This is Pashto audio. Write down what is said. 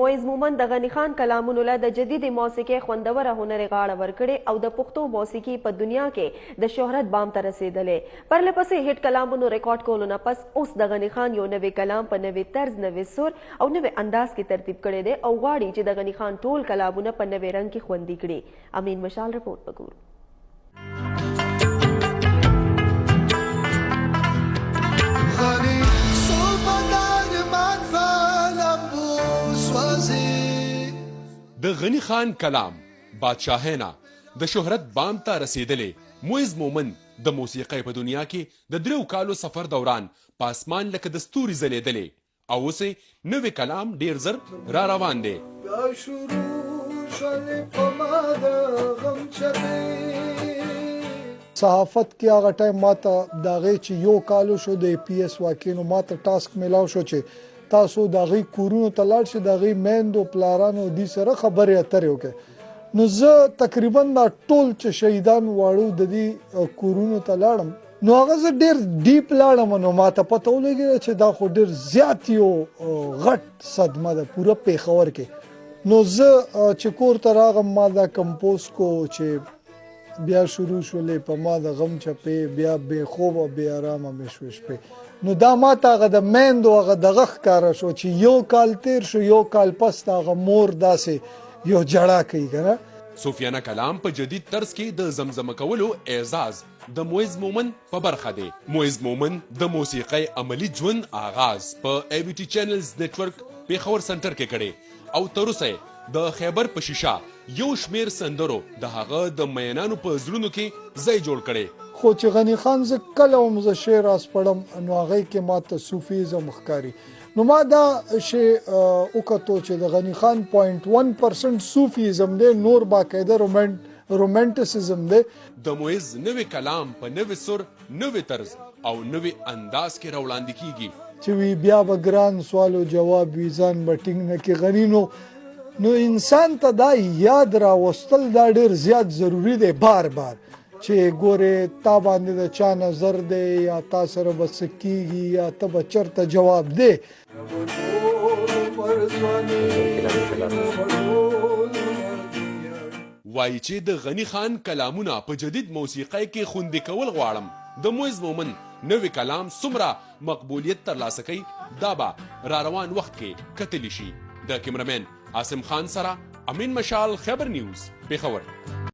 معز مومند د غني خان کلامونو له د جدید موسیقي خوندوره هنري غاړه ورکړې او د پښتو موسیقي په دنیا کې د شهرت بام ته رسېدلې. پرلپسې هټ کلامونو ریکارډ کولو نه پس اوس د غني خان یو نوی کلام په نوي طرز، نوي سر او نوي انداز کې ترتیب کړی دی او غواړي چې د غني خان ټول کلامونه په نوي رنګ کې خوندي کړي. امین مشال رپورټ وګورو. د غني خان کلام بادشاهینا د شهرت بام ته رسیدلې معز مومند د موسیقۍ په دنیا کې د 3 کالو سفر دوران په اسمان لکه د ستوري ځلېدلې او اوس نوی کلام ډیر زر را روان دی. صحافت کې هغه ټایم ماته د هغې چې یو کالو شو د APS واقع نو ماته ټاسک میلاو شو چې تاسو د هغې کورونو ته لاړ شئ، د هغې میندو پلارانو دوی سره خبرې اترې وکړئ. نو زه تقریبا دا ټول چې شهیدان واړو د دې کورونو ته لاړم، نو هغه زه ډېر ډیپ لاړم، نو ماته پته ولګېده چې دا خو ډېر زیات یو غټ صدمه ده پوره پېښور کې. نو زه چې کور ته راغم ما دا کمپوز کو چې بیا شروع شولې په ما د غم چپې، بیا بې خوبه بې ارامه مې شوې شپې. نو دا ماته هغه د میندو هغه دغه ښکاره شو چې یو کال تیر شو، یو کال پس د هغه مور داسې یو جړا کوي که نه. صوفیانه کلام په جدید طرز کې د زمزمه کولو اعزاز د معز مومند په برخه دی. معز مومند د موسیقۍ عملی ژوند آغاز په ABT چینلز نیټورک پیښور سنټر کې کړی او تر اوسه د خیبر په شیشه یو شمیر سندرو د هغه د مینانو په زړونو کې ځای جوړ کړی. خو چې غني خان زه کله هم زه شعر اسپړم نو هغې کې ماته صوفیزم ښکاري. نو ما دا شی وکتو چې د غني خان 0.1% صوفیزم دی، نور باقاعده رومانټیسزم دی. د معز نوی کلام په نوی سر، نوی طرز او نوی انداز کې راوړاندې کیږي چې وی بیا به ګران سوال او جواب وي ځان به ټینګ نه کړي. غني نو انسان ته دا یاد راوستل دا ډېر زیات ضروري دی بار بار چې ګورې تا باندې د چا نظر دی یا تا سره به څه کېږي یا ته به چېرته جواب دی. وایي چې د غني خان کلامونه په جدید موسیقۍ کې خوندي کول غواړم. د معز مومند نوی کلام څومره مقبولیت ترلاسه کوي دا به را روان وخت کې کتلی شي. د کیمرمین عاصم خان سره امین مشال، خیبر نیوز، پیښور.